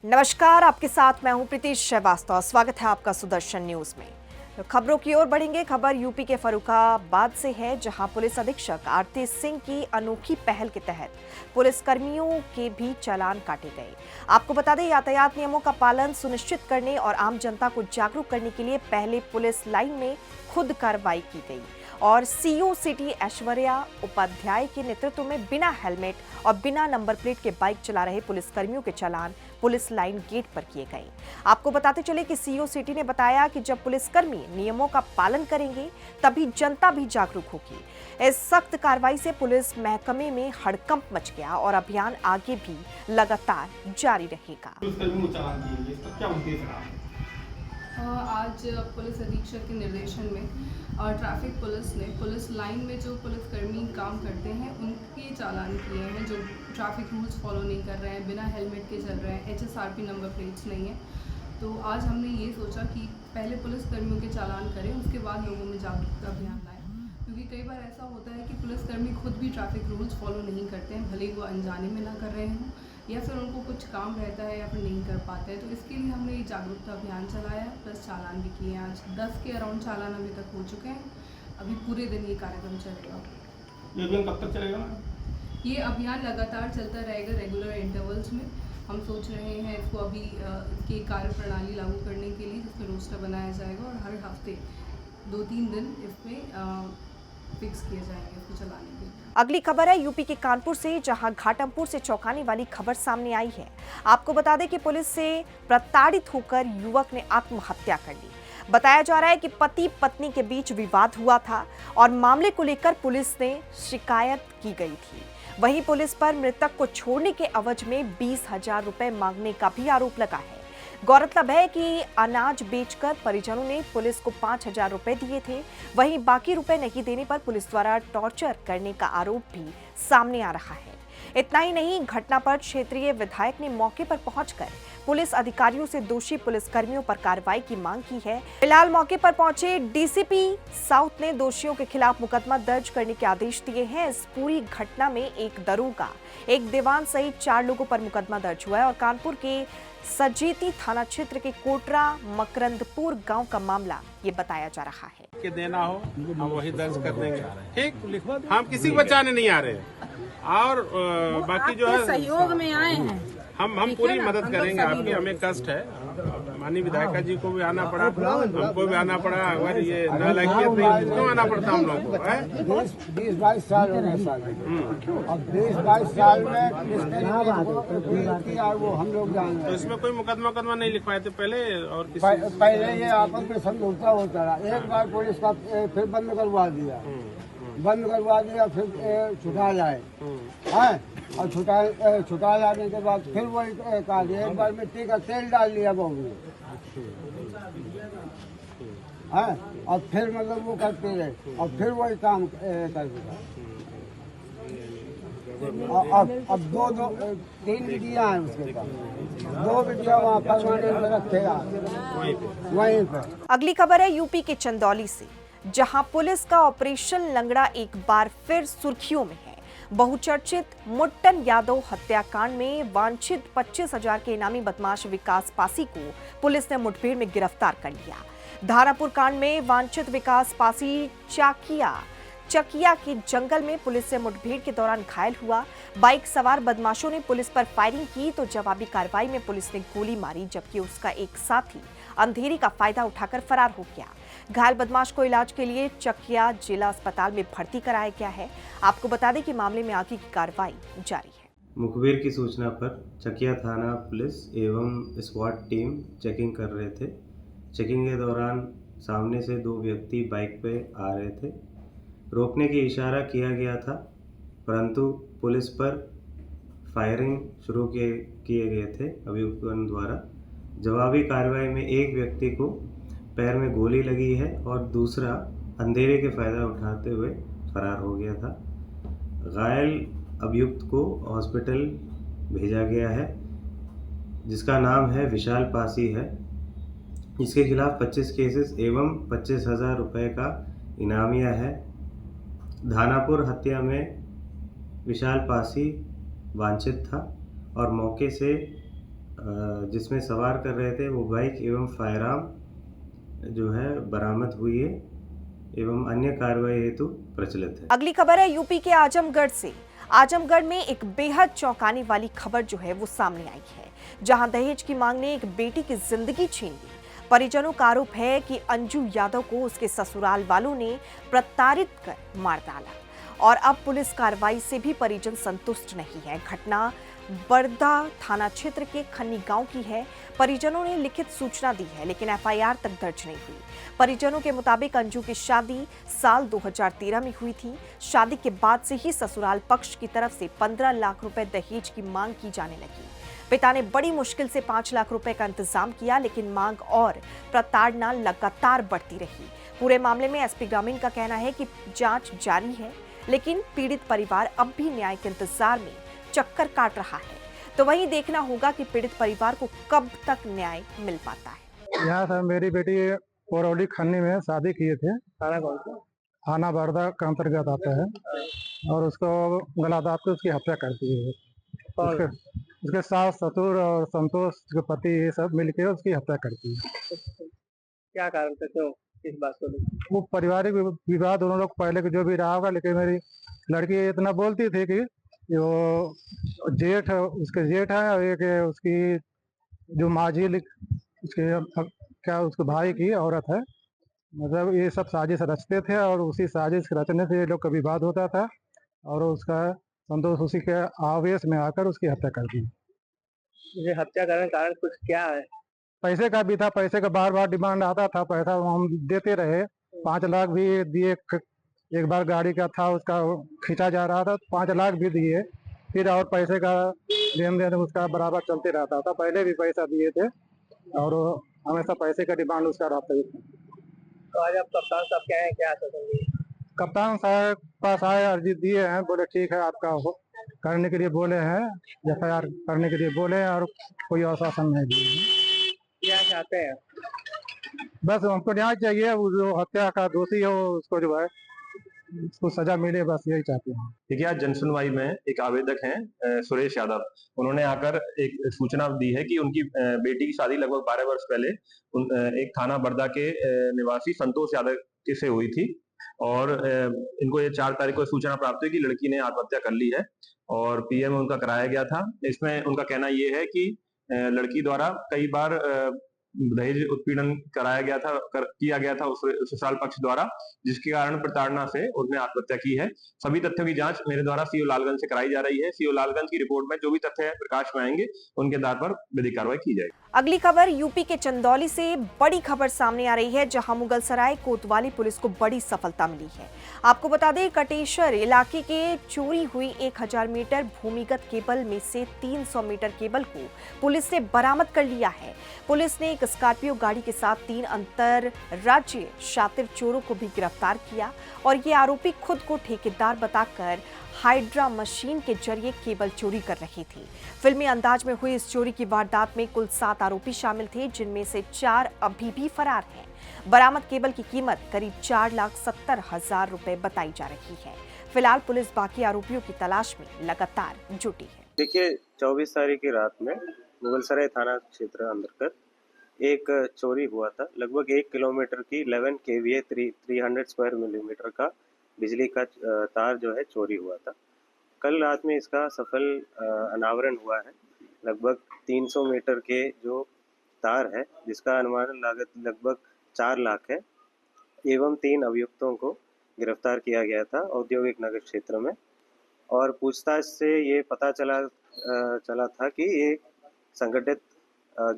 नमस्कार, आपके साथ मैं हूं प्रीति श्रीवास्तव। स्वागत है आपका सुदर्शन न्यूज में। तो खबरों की ओर बढ़ेंगे। खबर यूपी के फर्रुखाबाद से है, जहां पुलिस अधीक्षक आरती सिंह की अनोखी पहल के तहत पुलिस कर्मियों के भी चालान काटे गए। आपको बता दें, यातायात नियमों का पालन सुनिश्चित करने और आम जनता को जागरूक करने के लिए पहले पुलिस लाइन में खुद कार्रवाई की गई और सीओ सिटी ऐश्वर्या उपाध्याय के नेतृत्व में बिना हेलमेट और बिना नंबर प्लेट के बाइक चला रहे पुलिसकर्मियों के चालान पुलिस लाइन गेट पर किए गए। आपको बताते चले कि सीओ सिटी ने बताया कि जब पुलिसकर्मी नियमों का पालन करेंगे तभी जनता भी जागरूक होगी। इस सख्त कार्रवाई से पुलिस महकमे में हड़कंप मच गया और अभियान आगे भी लगातार जारी रहेगा। आज पुलिस अधीक्षक के निर्देशन में ट्रैफिक पुलिस ने पुलिस लाइन में जो पुलिसकर्मी काम करते हैं उनके चालान किए हैं, जो ट्रैफिक रूल्स फॉलो नहीं कर रहे हैं, बिना हेलमेट के चल रहे हैं, HSRP नंबर प्लेट्स नहीं है। तो आज हमने ये सोचा कि पहले पुलिसकर्मियों के चालान करें, उसके बाद लोगों में जागरूकता अभियान लाएं, क्योंकि कई बार ऐसा होता है कि पुलिसकर्मी खुद भी ट्रैफिक रूल्स फॉलो नहीं करते हैं, भले ही वो अनजाने में ना कर रहे हों या फिर उनको कुछ काम रहता है या फिर नहीं कर पाते हैं। तो इसके लिए हमने ये जागरूकता अभियान चलाया, प्लस चालान भी किए हैं। आज 10 के अराउंड चालान अभी तक हो चुके हैं। अभी पूरे दिन ये कार्यक्रम चलेगा। ये अभियान कब तक चलेगा? ये अभियान लगातार चलता रहेगा, रेगुलर इंटरवल्स में। हम सोच रहे हैं इसको अभी इसकी कार्य प्रणाली लागू करने के लिए, जिसमें रोस्टर बनाया जाएगा और हर हफ्ते 2-3 दिन इसमें फिक्स किए जाएंगे इसको चलाने के लिए। अगली खबर है यूपी के कानपुर से, जहां घाटमपुर से चौंकाने वाली खबर सामने आई है। आपको बता दें कि पुलिस से प्रताड़ित होकर युवक ने आत्महत्या कर ली। बताया जा रहा है कि पति पत्नी के बीच विवाद हुआ था और मामले को लेकर पुलिस ने शिकायत की गई थी। वहीं पुलिस पर मृतक को छोड़ने के एवज में 20,000 रुपए मांगने का भी आरोप लगा है। गौरतलब है कि अनाज बेचकर परिजनों ने पुलिस को 5,000 रुपए दिए थे। वहीं बाकी रुपए नहीं देने पर पुलिस द्वारा टॉर्चर करने का आरोप भी सामने आ रहा है। इतना ही नहीं, घटना पर क्षेत्रीय विधायक ने मौके पर पहुंचकर पुलिस अधिकारियों से दोषी पुलिसकर्मियों पर कार्रवाई की मांग की है। फिलहाल मौके पर पहुंचे डीसीपी साउथ ने दोषियों के खिलाफ मुकदमा दर्ज करने के आदेश दिए हैं। इस पूरी घटना में एक दरोगा, एक दीवान सहित 4 लोगों पर मुकदमा दर्ज हुआ है और कानपुर के सजेती थाना क्षेत्र के कोटरा मकरंदपुर गांव का मामला ये बताया जा रहा है। के देना हो हम वही दर्ज कर देंगे। ठीक, हम किसी को बचाने नहीं आ रहे और बाकी जो है सहयोग में आए हैं। हम पूरी मदद करेंगे आपकी। हमें कष्ट है, माननीय विधायिका जी को भी आना पड़ा, हमको भी आना पड़ा। अगर ये न लगे तो क्यों आना पड़ता हम लोग को? 20-22 साल हो गए साल। अब 20-22 साल में वो हम लोग जानते। तो इसमें कोई मुकदमा नहीं लिखवाए थे पहले और पहले ये आपस में समझौता होता रहा। एक बार पुलिस का फिर बंद करवा दिया, फिर छुटा जाए है और छुटा जाने के बाद फिर वही एक बार मिट्टी का तेल डाल लिया बहू ने है और फिर मतलब वो करते रहे और फिर वही काम करते। अब 3 बिटियां हैं उसके पास, 2 बिटियां वहाँ परमानेंट में रखेगा वहीं पर। अगली खबर है यूपी के चंदौली से, जहां पुलिस का ऑपरेशन लंगड़ा एक बार फिर सुर्खियों में है। बहुचर्चित मुट्टन यादव हत्याकांड में वांछित 25,000 के इनामी बदमाश विकास पासी को पुलिस ने मुठभेड़ में गिरफ्तार कर लिया। धारापुर कांड में वांछित विकास पासी चकिया के जंगल में पुलिस से मुठभेड़ के दौरान घायल हुआ। बाइक सवार बदमाशों ने पुलिस पर फायरिंग की तो जवाबी कार्रवाई में पुलिस ने गोली मारी, जबकि उसका एक साथी अंधेरी का फायदा उठाकर फरार हो गया। घायल बदमाश को इलाज के लिए चकिया जिला अस्पताल में भर्ती कराया गया है। आपको बता दें कि मामले में आगे की कार्रवाई जारी है। मुखबिर की सूचना पर चकिया थाना पुलिस एवं स्वाट टीम चेकिंग कर रहे थे। चेकिंग के दौरान सामने से 2 व्यक्ति बाइक पे आ रहे थे। रोकने की इशारा किया गया था, परंतु पुलिस पर फायरिंग शुरू किए गए थे अभियुक्तों द्वारा। जवाबी कार्रवाई में एक व्यक्ति को पैर में गोली लगी है और दूसरा अंधेरे के फायदा उठाते हुए फरार हो गया था। घायल अभियुक्त को हॉस्पिटल भेजा गया है, जिसका नाम है विशाल पासी है। इसके खिलाफ 25 केसेस एवं 25,000 रुपये का इनामिया है। धानापुर हत्या में विशाल पासी वांछित था और मौके से जिसमें सवार कर रहे थे वो बाइक एवं फायरआर्म जो है बरामद हुई है एवं अन्य कार्रवाई हेतु प्रचलित है। अगली खबर है यूपी के आजमगढ़ से। आजमगढ़ में एक बेहद चौंकाने वाली खबर जो है वो सामने आई है, जहां दहेज की मांग ने एक बेटी की जिंदगी छीन ली। परिजनों का आरोप है कि अंजू यादव को उसके ससुराल वालों ने प्रताड़ित कर मार डाला और अब पुलिस कार्रवाई से भी परिजन संतुष्ट नहीं है। घटना बरधा थाना क्षेत्र के खन्नी गांव की है। परिजनों ने लिखित सूचना दी है, लेकिन एफआईआर तक दर्ज नहीं हुई। परिजनों के मुताबिक अंजू की शादी साल 2013 में हुई थी। शादी के बाद से ही ससुराल पक्ष की तरफ से 15 लाख रुपए दहेज की मांग की जाने लगी। पिता ने बड़ी मुश्किल से 5 लाख रुपए का इंतजाम किया, लेकिन मांग और प्रताड़ना लगातार बढ़ती रही। पूरे मामले में एसपी ग्रामीण का कहना है कि जांच जारी है, लेकिन पीड़ित परिवार अब भी न्याय के इंतजार में चक्कर काट रहा है। तो वहीं देखना होगा कि पीड़ित परिवार को कब तक न्याय मिल पाता है। यहाँ सर मेरी बेटी कोरौली खन्नी में शादी किए थे। थाना बरदा का अंतर्गत आता है और उसको गला दाब के उसकी हत्या कर दी है। उसके सास ससुर और संतोष के पति ये सब मिलकर उसकी हत्या कर दी है। क्या कारण था, क्यों, किस बात को लेकर? वो पारिवारिक विवाद दोनों लोग पहले के जो भी रहा होगा, लेकिन मेरी लड़की इतना बोलती थी कि वो जेठ उसके जेठ है और एक उसकी जो माजी उसके क्या उसके भाई की औरत है। मतलब ये सब साजिश रचते थे और उसी साजिश रचने से ये लोग का विवाद होता था और उसका संतोष उसी के आवेश में आकर उसकी हत्या कर दी। मुझे हत्या करने का कारण कुछ क्या है? पैसे का भी था, पैसे का बार बार डिमांड आता था, पैसा हम देते रहे। 5 लाख भी दिए, एक बार गाड़ी का था उसका खींचा जा रहा था, 5 लाख भी दिए। फिर और पैसे का लेन देन उसका बराबर चलते रहता था। पहले भी पैसा दिए थे और हमेशा पैसे का डिमांड उसका रहता था। तो आज आप कप्तान साहब क्या है, क्या आश्वासन दिए? कप्तान साहब पास आए, अर्जी दिए हैं, बोले ठीक है आपका हो करने के लिए बोले हैं, एफआईआर करने के लिए बोले हैं और कोई आश्वासन नहीं दिए हैं। क्या चाहते हैं? बस हमको न्याय चाहिए, वो जो हत्या का दोषी हो उसको जो है उसको सजा मिले, बस यही चाहते हैं। देखिए, आज जनसुनवाई में एक आवेदक हैं सुरेश यादव, उन्होंने आकर एक सूचना दी है कि उनकी बेटी की शादी लगभग 12 वर्ष पहले एक थाना बरदा के निवासी संतोष यादव से हुई थी और इनको ये 4 तारीख को सूचना प्राप्त हुई कि लड़की ने आत्महत्या कर ली है और पीएम उनका कराया गया था। इसमें उनका कहना ये है कि लड़की द्वारा कई बार दहेज उत्पीड़न किया गया था उस ससुराल पक्ष द्वारा, जिसके कारण प्रताड़ना से उसने आत्महत्या की है। सभी तथ्यों की जांच मेरे द्वारा सीओ लालगंज से कराई जा रही है। सीओ लालगंज की रिपोर्ट में जो भी तथ्य प्रकाश में आएंगे उनके आधार पर विधिक कार्रवाई की जाएगी। अगली खबर यूपी के चंदौली से बड़ी खबर सामने आ रही है, जहां मुगलसराय कोतवाली पुलिस को बड़ी सफलता मिली है। आपको बता दें, कटेश्वर इलाके के चोरी हुई 1000 मीटर भूमिगत केबल में से 300 मीटर केबल को पुलिस ने बरामद कर लिया है। पुलिस ने एक स्कॉर्पियो गाड़ी के साथ 3 अंतर राज्य शातिर चोरों को भी गिरफ्तार किया और ये आरोपी खुद को ठेकेदार बताकर हाइड्रा मशीन के जरिए केबल चोरी कर रही थी। फिल्मी अंदाज में हुई इस चोरी की वारदात में कुल 7 आरोपी शामिल थे, जिनमें से 4 अभी भी फरार हैं। बरामद केबल की कीमत करीब 4,70,000 रुपए बताई जा रही है। फिलहाल पुलिस बाकी आरोपियों की तलाश में लगातार जुटी है। देखिए, 24 तारीख की रात में मुगलसराय थाना क्षेत्र अंतर्गत एक चोरी हुआ था। लगभग 1 किलोमीटर की 11 kVA 300 स्क्वायर मिलीमीटर का बिजली का तार जो है चोरी हुआ था। कल रात में इसका सफल अनावरण हुआ है। लगभग 300 मीटर के जो तार है, जिसका अनुमानित लागत लगभग 4 लाख है, एवं 3 अभियुक्तों को गिरफ्तार किया गया था औद्योगिक नगर क्षेत्र में। और पूछताछ से ये पता चला था कि ये संगठित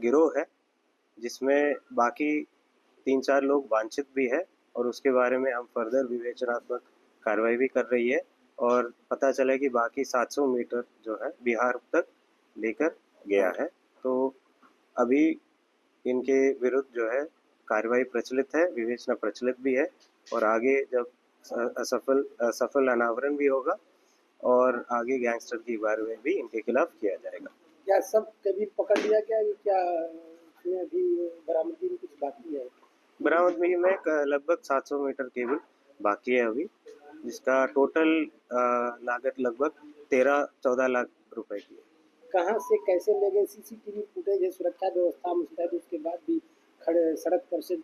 गिरोह है, जिसमें बाकी 3-4 लोग वांछित भी है और उसके बारे में हम फर्दर विवेचनात्मक कार्रवाई भी कर रही है और पता चला कि बाकी 700 मीटर जो है बिहार तक लेकर गया है। तो अभी इनके विरुद्ध जो है कार्रवाई प्रचलित है, विवेचना प्रचलित भी है और आगे जब सफल अनावरण भी होगा और आगे गैंगस्टर की कार्रवाई भी इनके खिलाफ किया जाएगा। क्या सब कभी पकड़ लिया क्या, क्या अभी बरामदगी में कुछ बाकी है? बरामदगी में लगभग 700 मीटर केबल बाकी है अभी, जिसका टोटल लागत लगभग 13-14 लाख रुपए की है। कहाँ से कैसे ले गए? सीसीटीवी फुटेज है, सुरक्षा व्यवस्था मुस्तैद, उसके बाद भी खड़े सड़क पर से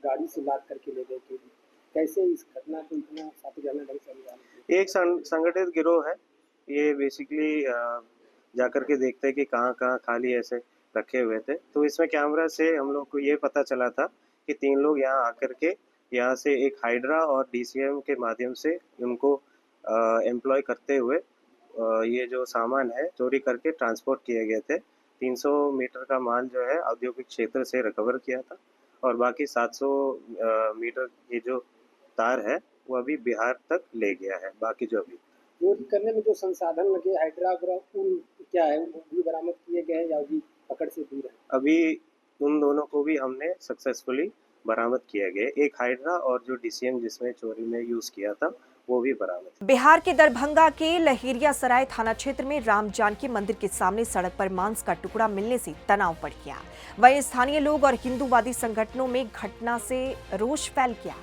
गाड़ी से लाद करके ले गए। कैसे इस घटना को इतना साथीजाना ढंग से अंजाम दिया? एक संगठित गिरोह है। ये बेसिकली जाकर के देखते हैं कि कहाँ कहाँ खाली ऐसे रखे हुए थे। तो इसमें कैमरा से हम लोग को ये पता चला था कि 3 लोग यहाँ आकर के यहाँ से एक हाइड्रा और DCM के माध्यम से उनको एम्प्लॉय करते हुए ये जो सामान है चोरी करके ट्रांसपोर्ट किए गए थे। 300 मीटर का माल जो है औद्योगिक क्षेत्र से रिकवर किया था और बाकी 700 मीटर ये जो तार है वो अभी बिहार तक ले गया है। बाकी जो अभी चोरी करने में जो संसाधन लगे, हाइड्रा वगैरह, उन क्या है, वो भी बरामद किए गए हैं या अभी पकड़ से दूर है? अभी उन दोनों को भी हमने सक्सेसफुली बरामद किया गया। एक हाइड्रा और जो DCM जिसमें चोरी में यूज किया था वो भी बरामद। बिहार के दरभंगा के लहेरिया सराय थाना क्षेत्र में राम जानकी मंदिर के सामने सड़क पर मांस का टुकड़ा मिलने से तनाव बढ़ गया। वहीं स्थानीय लोग और हिंदूवादी संगठनों में घटना से रोष फैल गया।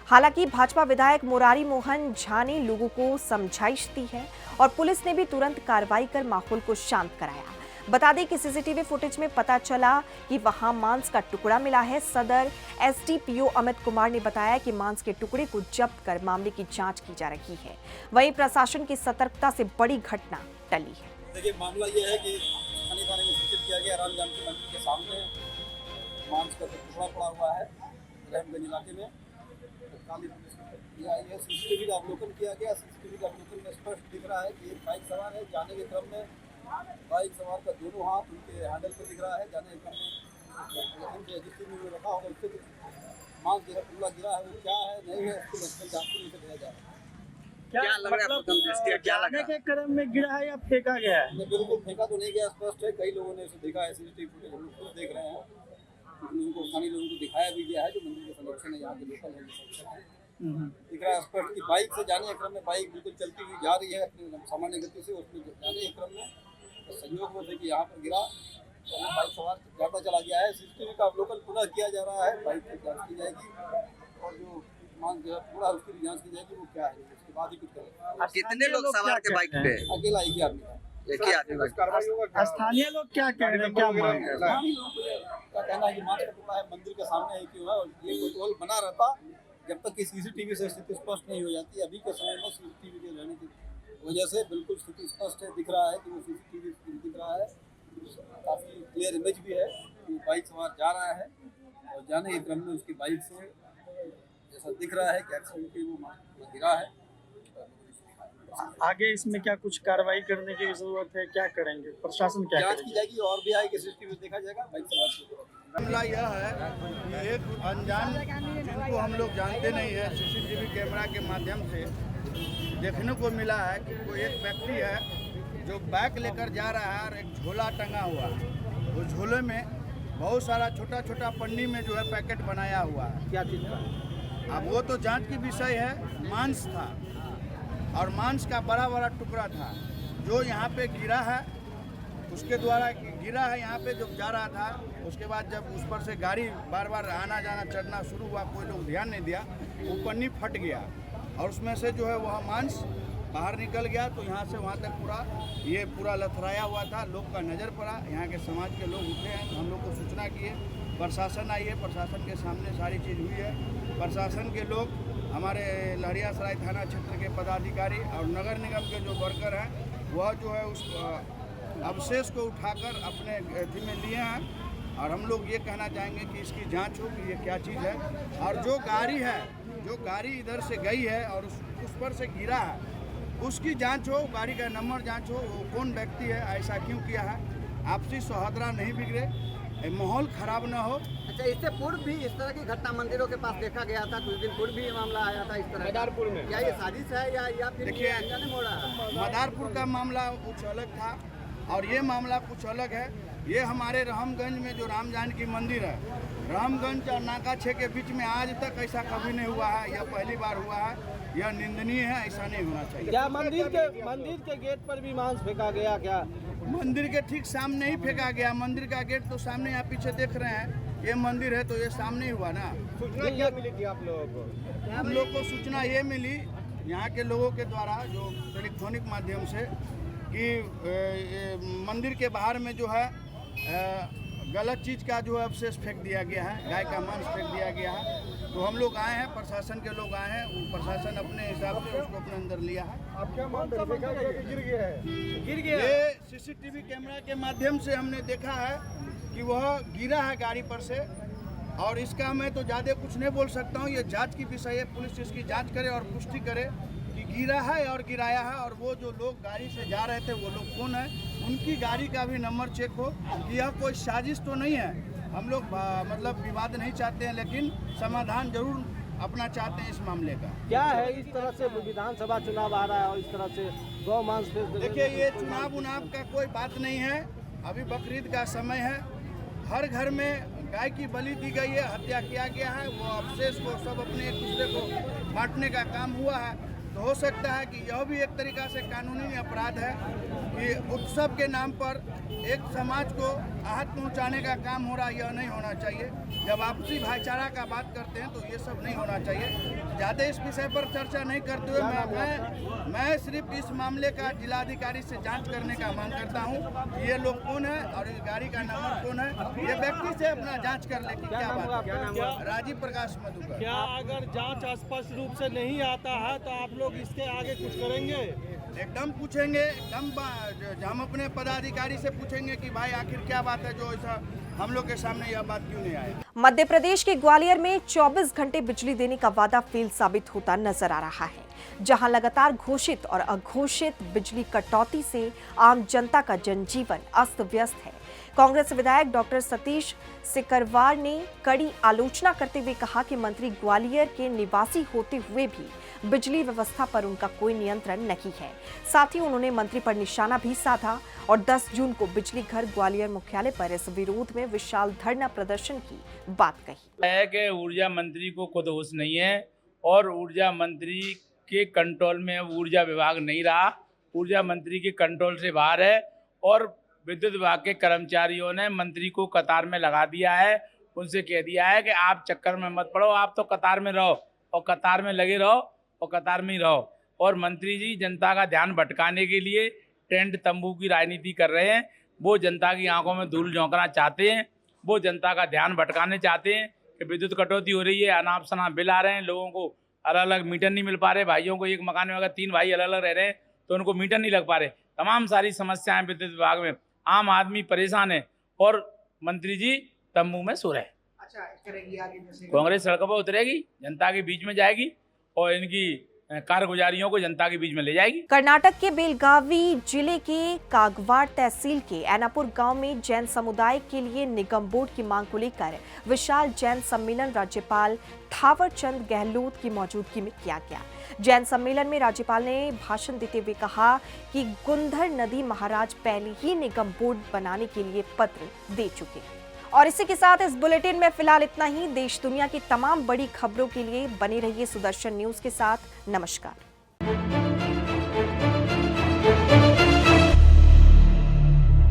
हालांकि भाजपा विधायक मुरारी मोहन झा ने लोगों को समझाइश दी है और पुलिस ने भी तुरंत कार्रवाई कर माहौल को शांत कराया। बता दें कि सीसीटीवी फुटेज में पता चला कि वहां मांस का टुकड़ा मिला है। सदर SDPO अमित कुमार ने बताया कि मांस के टुकड़े को जब्त कर मामले की जांच की जा रही है। वहीं प्रशासन की सतर्कता से बड़ी घटना टली है। देखिए, मामला ये है कि थाने में सूचित किया गया राम जानकी मंदिर के सामने मांस का टुकड़ा पड़ा हुआ है रहमगंज इलाके में। काली पुलिस आई है, CCTV का अवलोकन किया गया। CCTV का अवलोकन में स्पष्ट दिख रहा है कि एक बाइक सवार है, जाने के क्रम में बाइक सवार का दोनों हाथ उनके हैंडल पर दिख रहा है। जाने के क्रम में रजिस्ट्री में रखा होगा, उससे मांस जो है टुकड़ा गिरा है, वो क्या है नहीं है उसको मेडिकल जांच के लिए भेजा जा रहा है। क्या लग रहा है? जाने के क्रम में गिरा है या फेंका गया है? बिल्कुल फेंका तो नहीं गया, स्पष्ट है। कई लोगों ने इसे देखा है, CCTV फुटेज हम लोग खुद देख रहे हैं। उनको स्थानीय लोगों को दिखाया भी गया है जो मंदिर के संरक्षण है, यहाँ के लोकल है। दिख रहा है स्पष्ट कि बाइक से जाने के क्रम में बाइक बिल्कुल चलती हुई जा रही है अपनी सामान्य गति से। उसमें जाने के क्रम में तो संयोग में थे कि यहाँ पर गिरा और बाइक सवार जाता चला गया है। CCTV का अवलोकन पुनः किया जा रहा है, बाइक की जाँच की जाएगी और जो मांग जो है पूरा उसकी भी जाँच की जाएगी वो क्या है, उसके बाद ही कुछ करेंगे। कितने लोग सवार के बाइक पे? अकेला एक ही आदमी है। स्थानीय लोग क्या कह रहे हैं, क्या मांग रहे हैं? स्थानीय लोगों का कहना है कि मांस का टुकड़ा है, मंदिर के सामने है क्यों है, और ये कोतवाल बना रहता जब तक कि CCTV से स्थिति स्पष्ट नहीं हो जाती। अभी के समय में CCTV के रहने की वजह से बिल्कुल स्थिति स्पष्ट है, दिख रहा है कि वो CCTV दिख रहा है। काफ़ी क्लियर इमेज भी है कि बाइक सवार जा रहा है और जाने के क्रम में उसकी बाइक से जैसा दिख रहा है कि एक्सीडेंट की वो गिरा है। आगे इसमें क्या कुछ कार्रवाई करने की जरूरत है? क्या करेंगे? प्रशासन क्या जांच की जाएगी और भी आएगी, CCTV देखा जाएगा बाइक सवार। मामला यह है कि एक अनजान जिनको हम लोग जानते नहीं है CCTV कैमरा के माध्यम से देखने को मिला है कि कोई एक व्यक्ति है जो बैग लेकर जा रहा है और एक झोला टंगा हुआ है। उस झोले में बहुत सारा छोटा छोटा पन्नी में जो है पैकेट बनाया हुआ है। क्या चीज़ का? अब वो तो जांच की विषय है। मांस था और मांस का बड़ा बड़ा टुकड़ा था जो यहाँ पे गिरा है, उसके द्वारा गिरा है यहाँ पे जब जा रहा था। उसके बाद जब उस पर से गाड़ी बार बार आना जाना चढ़ना शुरू हुआ, कोई लोग ध्यान नहीं दिया, वो पन्नी फट गया और उसमें से जो है वह मांस बाहर निकल गया। तो यहाँ से वहाँ तक ये पूरा लथराया हुआ था। लोग का नज़र पड़ा, यहाँ के समाज के लोग उठे हैं, हम लोग को सूचना किए, प्रशासन आई है, प्रशासन के सामने सारी चीज़ हुई है। प्रशासन के लोग, हमारे लहेरिया सराय थाना क्षेत्र के पदाधिकारी और नगर निगम के जो वर्कर हैं, वह जो है उस अवशेष को उठाकर अपने अथी में लिए हैं। और हम लोग ये कहना चाहेंगे कि इसकी जांच हो कि ये क्या चीज़ है, और जो गाड़ी इधर से गई है और उस पर से गिरा है, उसकी जांच हो, गाड़ी का नंबर जांच हो, वो कौन व्यक्ति है, ऐसा क्यों किया है। आपसी सौहार्द नहीं बिगड़े, माहौल खराब ना हो। अच्छा, इससे पूर्व भी इस तरह की घटना मंदिरों के पास देखा गया था, कुछ दिन पूर्व भी ये मामला आया था इस तरह। मदारपुर में क्या ये साजिश है या फिर देखिए, अनजाने मोड़ा है? मदारपुर का मामला कुछ अलग था और ये मामला कुछ अलग है। ये हमारे रामगंज में जो राम जानकी मंदिर है, रामगंज और नाका 6 के बीच में आज तक ऐसा कभी नहीं हुआ है, यह पहली बार हुआ है। यह निंदनीय है, ऐसा नहीं होना चाहिए। क्या मंदिर के गेट पर भी मांस फेंका गया? क्या मंदिर के ठीक सामने ही फेंका गया? मंदिर का गेट तो सामने आप पीछे देख रहे हैं, ये मंदिर है तो ये सामने ही हुआ ना। सूचना क्या मिली थी आप लोगों को? हम लोग को सूचना ये मिली यहाँ के लोगों के द्वारा, जो टेलीफोनिक माध्यम से कि मंदिर के बाहर में जो है गलत चीज़ का जो है अवशेष फेंक दिया गया है, गाय का मांस फेंक दिया गया है। तो हम लोग आए हैं, प्रशासन के लोग आए हैं, प्रशासन अपने हिसाब से उसको अपने अंदर लिया है। आप क्या मानते हैं? गिर गया है? गिर गया ये सीसीटीवी कैमरा के माध्यम से हमने देखा है कि वह गिरा है गाड़ी पर से, और इसका मैं तो ज़्यादा कुछ नहीं बोल सकता हूँ। ये जांच की विषय है, पुलिस इसकी जांच करे और पुष्टि करे कि गिरा है और गिराया है, और वो जो लोग गाड़ी से जा रहे थे वो लोग कौन है, उनकी गाड़ी का भी नंबर चेक हो कि यह कोई साजिश तो नहीं है। हम लोग मतलब विवाद नहीं चाहते हैं, लेकिन समाधान जरूर अपना चाहते हैं इस मामले का। क्या है इस तरह से विधानसभा चुनाव आ रहा है और इस तरह से गौ मांस देखिए, ये चुनाव उनाव का कोई बात नहीं है। अभी बकरीद का समय है, हर घर में गाय की बलि दी गई है, हत्या किया गया है, वो अवशेष को सब अपने एक दूसरे को बांटने का काम हुआ है। तो हो सकता है कि यह भी एक तरीका से कानूनी अपराध है कि उत्सव के नाम पर एक समाज को आहत पहुंचाने का काम हो रहा है। यह नहीं होना चाहिए। जब आपसी भाईचारा का बात करते हैं तो ये सब नहीं होना चाहिए। ज़्यादा इस विषय पर चर्चा नहीं करते हुए मैं सिर्फ इस मामले का जिलाधिकारी से जांच करने का मांग करता हूं। ये लोग कौन है और इस गाड़ी का नंबर कौन है, ये व्यक्ति से अपना जांच कर ले कि क्या बात है। राजीव प्रकाश मधुकर। क्या अगर जांच स्पष्ट रूप से नहीं आता है तो आप लोग इसके आगे कुछ करेंगे? एकदम पूछेंगे, एकदम हम अपने पदाधिकारी से पूछेंगे कि भाई आखिर क्या बात है जो ऐसा हम लोग के सामने यह बात क्यों नहीं आई। मध्य प्रदेश के ग्वालियर में 24 घंटे बिजली देने का वादा फेल साबित होता नजर आ रहा है, जहां लगातार घोषित और अघोषित बिजली कटौती से आम जनता का जनजीवन अस्त व्यस्त है। कांग्रेस विधायक डॉक्टर सतीश सिकरवार ने कड़ी आलोचना करते हुए कहा कि मंत्री ग्वालियर के निवासी होते हुए भी बिजली व्यवस्था पर उनका कोई नियंत्रण नहीं है। साथ ही उन्होंने मंत्री पर निशाना भी साधा और 10 जून को बिजली घर ग्वालियर मुख्यालय पर इस विरोध में विशाल धरना प्रदर्शन की बात कही है कि ऊर्जा मंत्री को खुद होश नहीं है और ऊर्जा मंत्री के कंट्रोल में ऊर्जा विभाग नहीं रहा, ऊर्जा मंत्री के कंट्रोल से बाहर है और विद्युत विभाग के कर्मचारियों ने मंत्री को कतार में लगा दिया है। उनसे कह दिया है कि आप चक्कर में मत पड़ो, आप तो कतार में रहो और कतार में लगे रहो और कतार में ही रहो। और मंत्री जी जनता का ध्यान भटकाने के लिए टेंट तंबू की राजनीति कर रहे हैं। वो जनता की आंखों में धूल झोंकना चाहते हैं, वो जनता का ध्यान भटकाने चाहते हैं कि विद्युत कटौती हो रही है, अनाप शनाप बिल आ रहे हैं, लोगों को अलग अलग मीटर नहीं मिल पा रहे। भाइयों को एक मकान में अगर 3 भाई अलग अलग रह रहे हैं तो उनको मीटर नहीं लग पा रहे। तमाम सारी समस्याएं विद्युत विभाग में, आम आदमी परेशान है और मंत्री जी तंबू में सो रहे हैं। अच्छा, करेगी आगे जैसे कांग्रेस सड़कों पर उतरेगी, जनता के बीच में जाएगी और इनकी कारगुजारियों को जनता के बीच में ले जाएगी। कर्नाटक के बेलगावी जिले के कागवाड़ तहसील के ऐनापुर गांव में जैन समुदाय के लिए निगम बोर्ड की मांग को लेकर विशाल जैन सम्मेलन राज्यपाल थावर चंद गहलोत की मौजूदगी में किया गया। जैन सम्मेलन में राज्यपाल ने भाषण देते हुए कहा कि गुंधर नदी महाराज पहले ही निगम बोर्ड बनाने के लिए पत्र दे चुके हैं। और इसी के साथ इस बुलेटिन में फिलहाल इतना ही। देश दुनिया की तमाम बड़ी खबरों के लिए बने रहिए सुदर्शन न्यूज के साथ। नमस्कार।